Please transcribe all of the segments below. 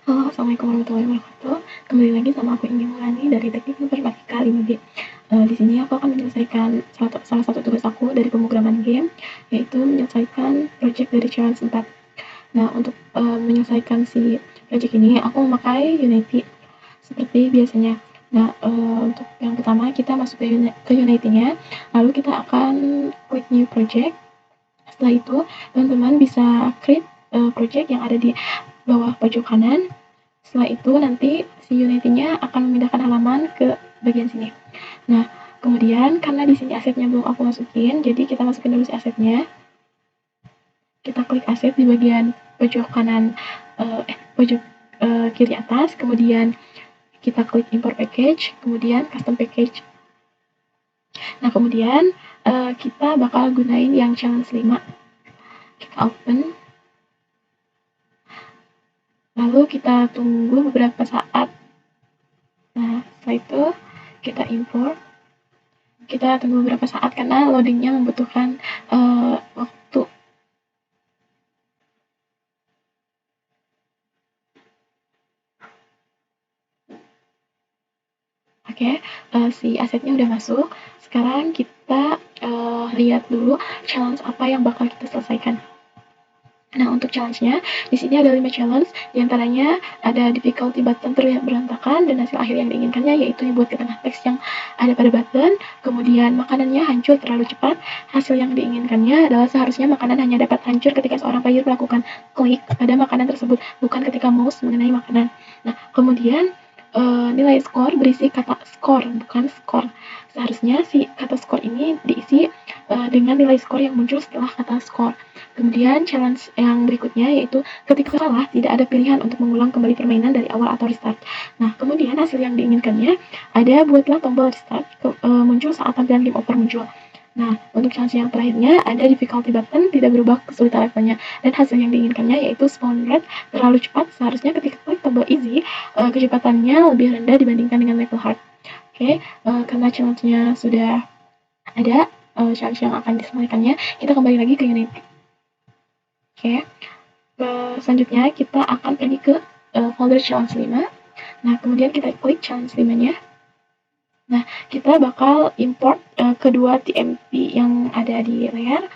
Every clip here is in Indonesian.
Halo, assalamualaikum warahmatullahi wabarakatuh. Kembali lagi sama aku Indi Mulani dari Teknik Informatika 5B. Di sini aku akan menyelesaikan salah satu tugas aku dari pemrograman game, yaitu menyelesaikan project dari challenge 4. Nah, untuk menyelesaikan si project ini, aku memakai Unity seperti biasanya. Nah, untuk yang pertama kita masuk ke Unity-nya, lalu kita akan klik New Project. Setelah itu, teman-teman bisa create project yang ada di bawah pojok kanan. Setelah itu nanti si Unity-nya akan memindahkan halaman ke bagian sini. Nah, kemudian karena di sini asetnya belum aku masukin, jadi kita masukin dulu si asetnya. Kita klik aset di bagian pojok kanan, pojok kiri atas, kemudian kita klik import package, kemudian custom package. Nah, kemudian kita bakal gunain yang challenge 5. Kita open. Lalu kita tunggu beberapa saat. Nah, setelah itu kita import. Kita tunggu beberapa saat karena loadingnya membutuhkan waktu. Oke, si asetnya udah masuk. Sekarang kita lihat dulu challenge apa yang bakal kita selesaikan. Nah, untuk challenge-nya, di sini ada 5 challenge, diantaranya ada difficulty button terlihat berantakan, dan hasil akhir yang diinginkannya yaitu dibuat ke tengah teks yang ada pada button, kemudian makanannya hancur terlalu cepat, hasil yang diinginkannya adalah seharusnya makanan hanya dapat hancur ketika seorang player melakukan klik pada makanan tersebut, bukan ketika mouse mengenai makanan. Nah, kemudian nilai skor berisi kata skor, bukan skor. Seharusnya si kata skor ini diisi dengan nilai skor yang muncul setelah kata skor. Kemudian challenge yang berikutnya yaitu ketika kalah tidak ada pilihan untuk mengulang kembali permainan dari awal atau restart. Nah, kemudian hasil yang diinginkannya ada buatlah tombol restart muncul saat tampilan game over muncul. Nah, untuk challenge yang terakhirnya ada difficulty button tidak berubah kesulitan levelnya, dan hasil yang diinginkannya yaitu spawn rate terlalu cepat. Seharusnya ketika klik tombol easy kecepatannya lebih rendah dibandingkan dengan level hard. Oke, karena challenge-nya sudah ada, challenge yang akan diselesaikannya, kita kembali lagi ke Unity. Oke, selanjutnya kita akan pergi ke folder challenge 5. Nah, kemudian kita klik challenge 5-nya. Nah, kita bakal import kedua TMP yang ada di layar.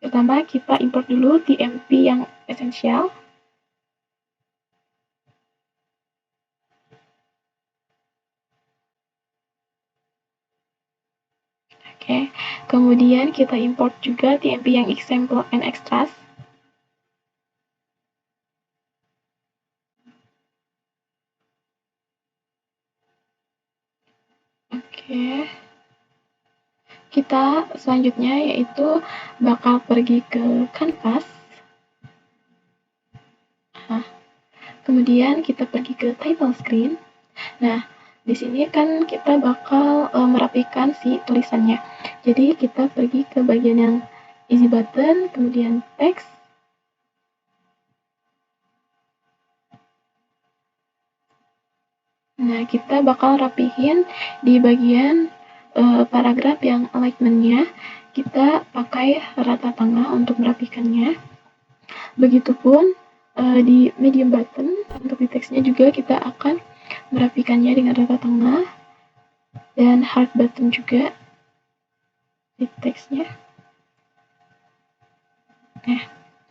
Pertama, kita import dulu TMP yang esensial. Oke, kemudian kita import juga TMP yang example and extras. Oke. Kita selanjutnya yaitu bakal pergi ke kanvas. Nah, kemudian kita pergi ke title screen. Nah, di sini kan kita bakal merapikan si tulisannya. Jadi kita pergi ke bagian yang easy button, kemudian text. Nah, kita bakal rapihin di bagian paragraf yang alignment-nya. Kita pakai rata tengah untuk merapikannya. Begitupun di medium button, untuk di teksnya juga kita akan merapikannya dengan rata tengah, dan hard button juga di teksnya. Nah,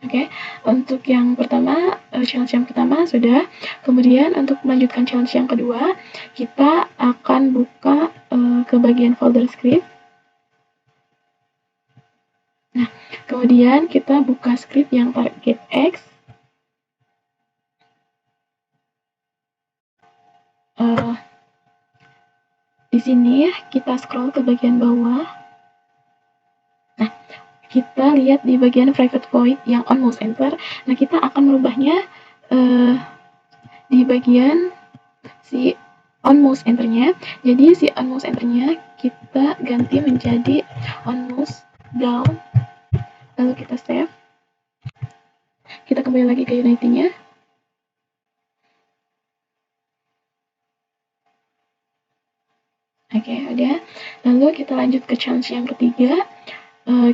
oke. Untuk yang pertama, challenge yang pertama sudah. Kemudian untuk melanjutkan challenge yang kedua, kita akan buka ke bagian folder script. Nah, kemudian kita buka script yang target X. Di sini kita scroll ke bagian bawah. Nah, kita lihat di bagian private void yang on mouse enter. Nah, kita akan merubahnya di bagian si on mouse enter-nya. Jadi si on mouse enter-nya kita ganti menjadi on mouse down. Lalu kita save. Kita kembali lagi ke Unity-nya. Oke, udah. Lalu kita lanjut ke challenge yang ketiga.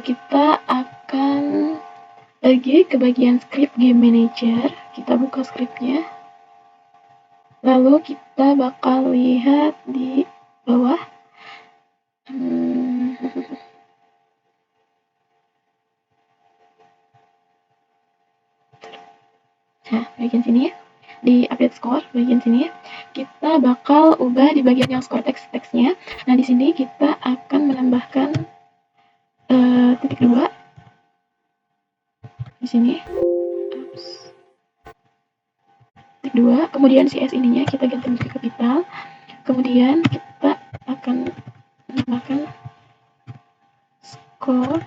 Kita akan pergi ke bagian script game manager. Kita buka scriptnya. Lalu kita bakal lihat di bawah. Nah, bagian sini ya, di update score bagian sini ya, kita bakal ubah di bagian yang score teksnya. Nah, di sini kita akan menambahkan titik 2 di sini. Oops. Titik 2, kemudian si S ininya kita ganti menjadi kapital. Kemudian kita akan menambahkan score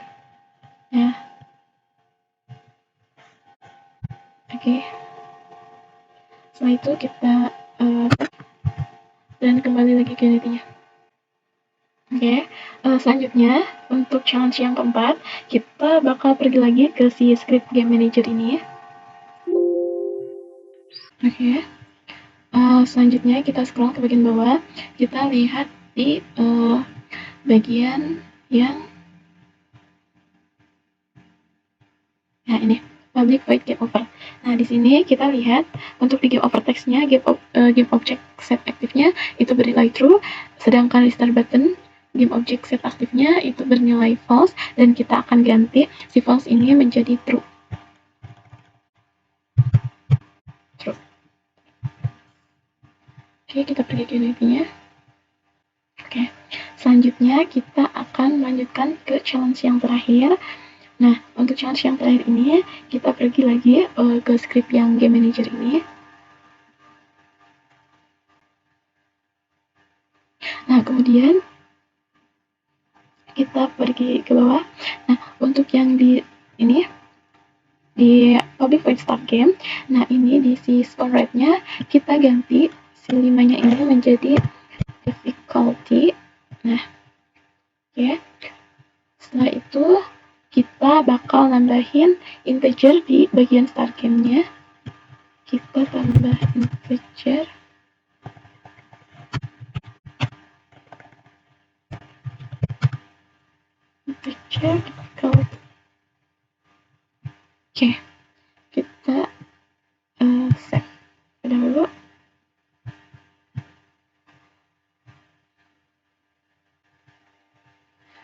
ya. Oke. Setelah itu kita dan kembali lagi ke intinya. Oke, selanjutnya untuk challenge yang keempat, kita bakal pergi lagi ke si script game manager ini. Oke, selanjutnya kita scroll ke bagian bawah, kita lihat di bagian yang ini public void game over. Nah, di sini kita lihat untuk di game over text-nya, game object set aktifnya itu bernilai true, sedangkan restart button game object set aktifnya itu bernilai false, dan kita akan ganti si false ini menjadi true. Oke, kita pergi ke intinya. Oke, selanjutnya kita akan melanjutkan ke challenge yang terakhir. Nah, untuk challenge yang terakhir ini, kita pergi lagi ke script yang game manager ini. Nah, kemudian kita pergi ke bawah. Nah, untuk yang di ini, di public void start game, nah ini di si score rate-nya kita ganti si 5-nya ini menjadi difficulty. Nah, oke. Setelah itu kita bakal nambahin integer di bagian start game-nya. Kita tambah integer. Difficulty. Oke, kita save dahulu.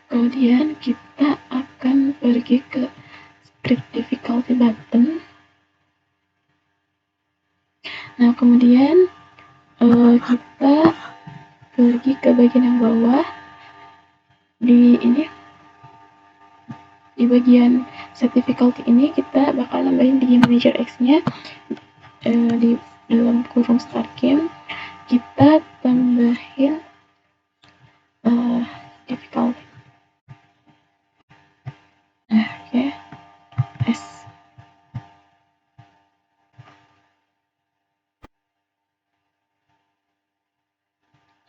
Kemudian kita akan pergi ke script difficulty button. Nah, kemudian kita pergi ke bagian yang bawah di ini, di bagian set difficulty ini kita bakal nambahin di game manager X-nya di dalam kurung start game kita tambahin difficulty. Nah, oke, S.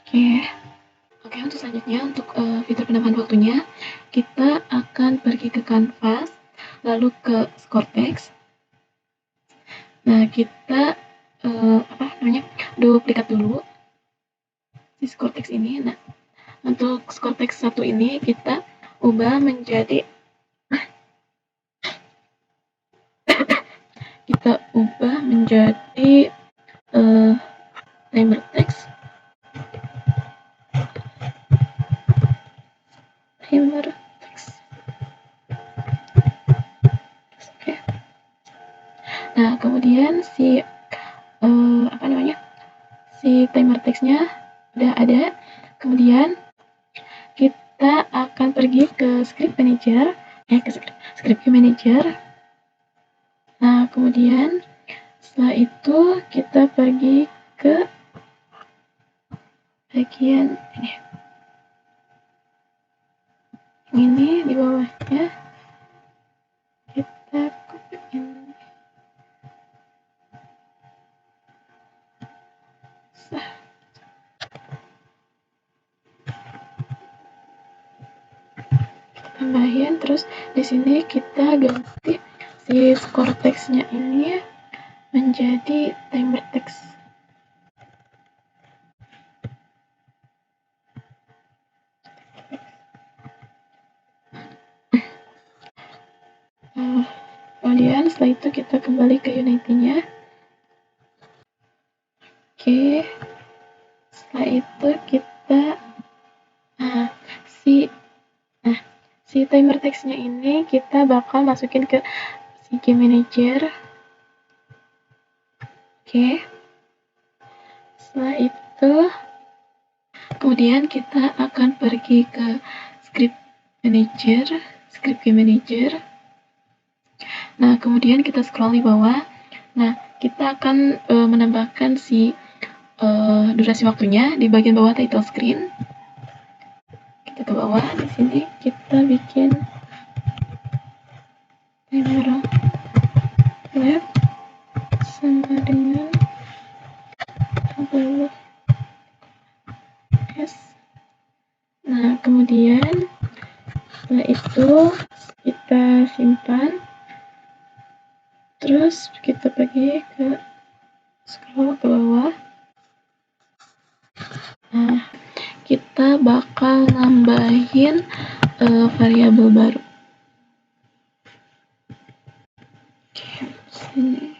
Oke, untuk selanjutnya untuk fitur penambahan waktunya kita akan pergi ke canvas lalu ke score text. Nah, kita duplikat dulu si score text ini. Nah, untuk score text 1 ini kita ubah menjadi timer text. Oke. Nah, kemudian si si timer text-nya udah ada. Kemudian kita akan pergi ke script manager, ke script manager. Nah, kemudian setelah itu kita pergi ke bagian ini di bawahnya. Kita copy ini. Tambahin, terus di sini kita ganti si score text-nya ini menjadi timer text. Kemudian setelah itu kita kembali ke Unity-nya. Oke, setelah itu kita nah, si nah si timer text-nya ini kita bakal masukin ke si game manager. Oke, setelah itu kemudian kita akan pergi ke script game manager. Nah, kemudian kita scroll di bawah. Nah, kita akan menambahkan si durasi waktunya di bagian bawah title screen. Kita ke bawah, di sini kita bikin timer lab sama dengan 60 S. Nah, kemudian setelah itu kita simpan, terus kita pergi ke scroll ke bawah. Nah, kita bakal nambahin variabel baru. Oke, sini.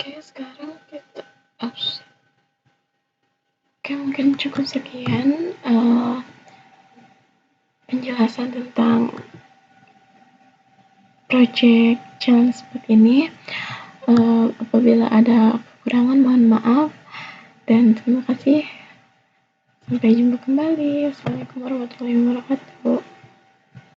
Oke, sekarang kita Oke, mungkin cukup sekian penjelasan tentang project challenge seperti ini. Apabila ada kekurangan mohon maaf dan terima kasih. Sampai jumpa kembali. Assalamualaikum warahmatullahi wabarakatuh.